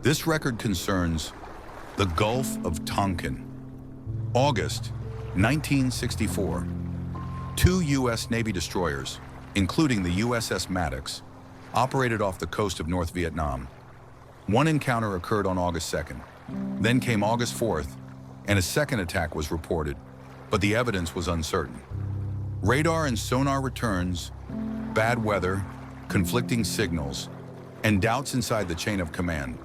This record concerns the Gulf of Tonkin. August 1964. 2 U.S. Navy destroyers, including the USS Maddox, operated off the coast of North Vietnam. One encounter occurred on August 2nd. Then came August 4th, and a second attack was reported, but the evidence was uncertain. Radar and sonar returns, bad weather, conflicting signals, and doubts inside the chain of command.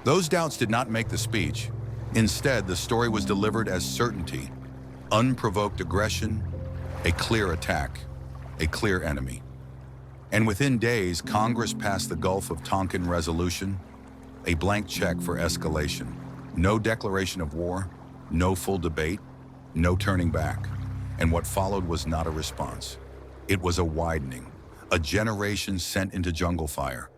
Those doubts did not make the speech. Instead, the story was delivered as certainty, unprovoked aggression, a clear attack, a clear enemy. And within days, Congress passed the Gulf of Tonkin Resolution, a blank check for escalation. No declaration of war, no full debate, no turning back. And what followed was not a response. It was a widening, a generation sent into jungle fire,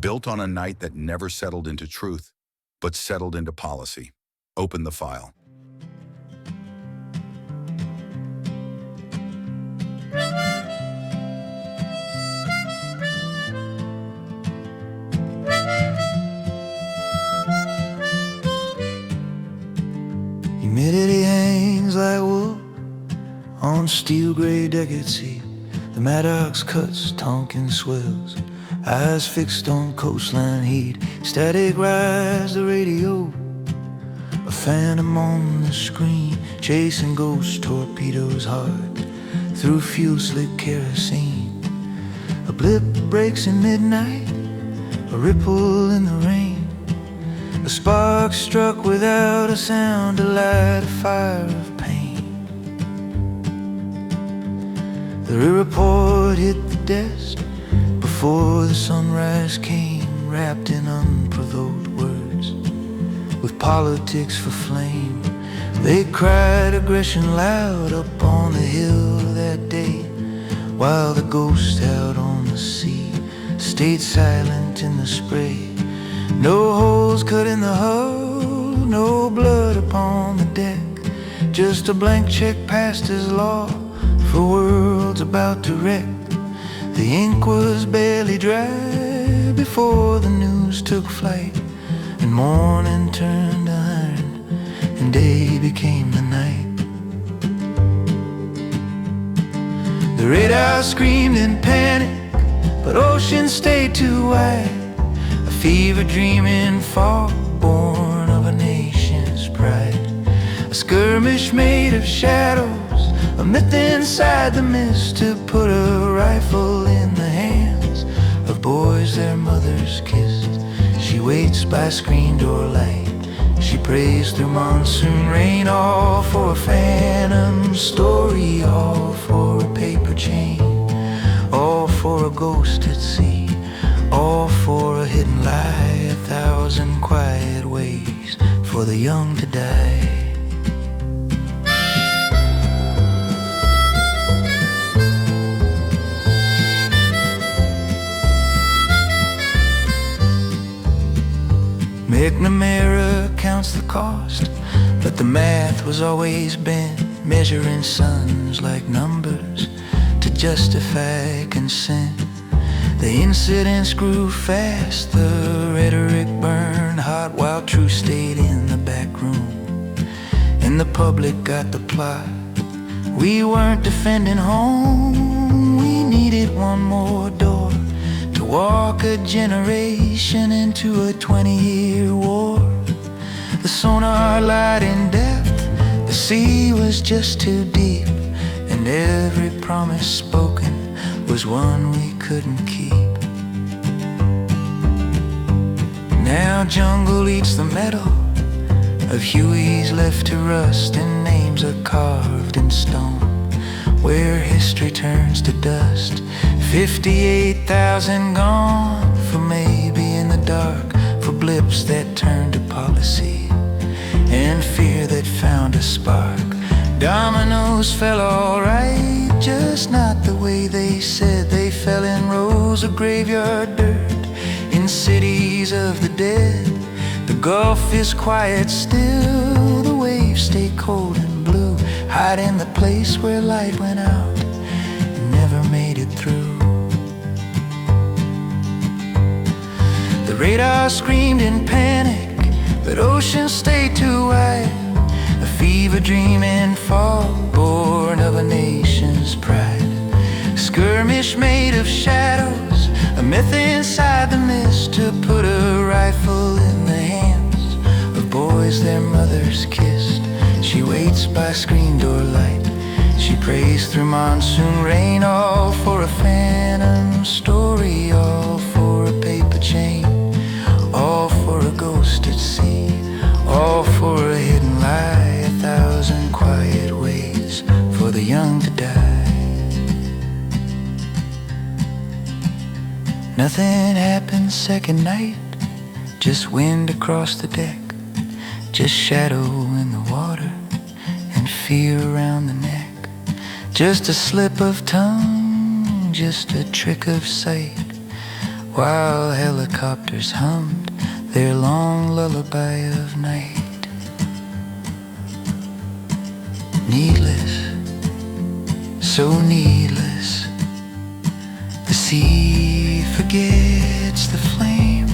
built on a night that never settled into truth, but settled into policy. Open the file. Humidity hangs like wool on steel gray decking seat. The Maddox cuts Tonkin swells, eyes fixed on coastline heat. Static rise the radio, a phantom on the screen, chasing ghost torpedoes hard through fuel slick kerosene. A blip breaks in midnight, a ripple in the rain. A spark struck without a sound to light a fire of pain. The report hit the desk before the sunrise came, wrapped in unprovoked words, with politics for flame. They cried aggression loud up on the hill that day, while the ghost out on the sea stayed silent in the spray. No holes cut in the hull, no blood upon the deck, just a blank check passed as law for worlds about to wreck. The ink was barely dry before the news took flight, and morning turned to iron, and day became the night. The radar screamed in panic, but ocean stayed too wide. A fever dreaming fog, born of a nation's pride. A skirmish made of shadows, a myth inside the mist, to put a rifle in the hands of boys their mothers kissed. She waits by screen door light, she prays through monsoon rain, all for a phantom story, all for a paper chain, all for a ghost at sea, all for a hidden lie, 1,000 quiet ways for the young to die. McNamara counts the cost, but the math was always bent, measuring suns like numbers to justify consent. The incidents grew fast, the rhetoric burned hot, while truth stayed in the back room, and the public got the plot. We weren't defending home, we needed one more door to walk a generation into a 20-year war. The sonar lied in depth, the sea was just too deep, and every promise spoken was one we couldn't keep. Now jungle eats the metal of Hueys left to rust, and names are carved in stone where history turns to dust. 58,000 gone for maybe in the dark, for blips that turned to policy and fear that found a spark. Dominoes fell all right, just not the way they said. They fell in rows of graveyard dirt in cities of the dead. The Gulf is quiet still, the waves stay cold and blue, hide in the place where light went out and never made it through. The radar screamed in panic, but oceans stayed too wide. A fever dream in fall, born of a nation's pride. Skirmish made of shadows, a myth inside the mist, to put a rifle in the hands of boys their mothers kissed. She waits by screen door light, she prays through monsoon rain, all for a phantom story, all for a paper chain, all for a ghost at sea, all for a hidden lie, 1,000 quiet ways for the young to die. Nothing happened second night, just wind across the deck, just shadow in the water and fear around the neck. Just a slip of tongue, just a trick of sight, while helicopters hummed their long lullaby of night. Needless, so needless, the sea forgets the flame,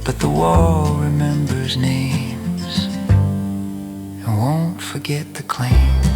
but the wall remembers names and won't forget the claim.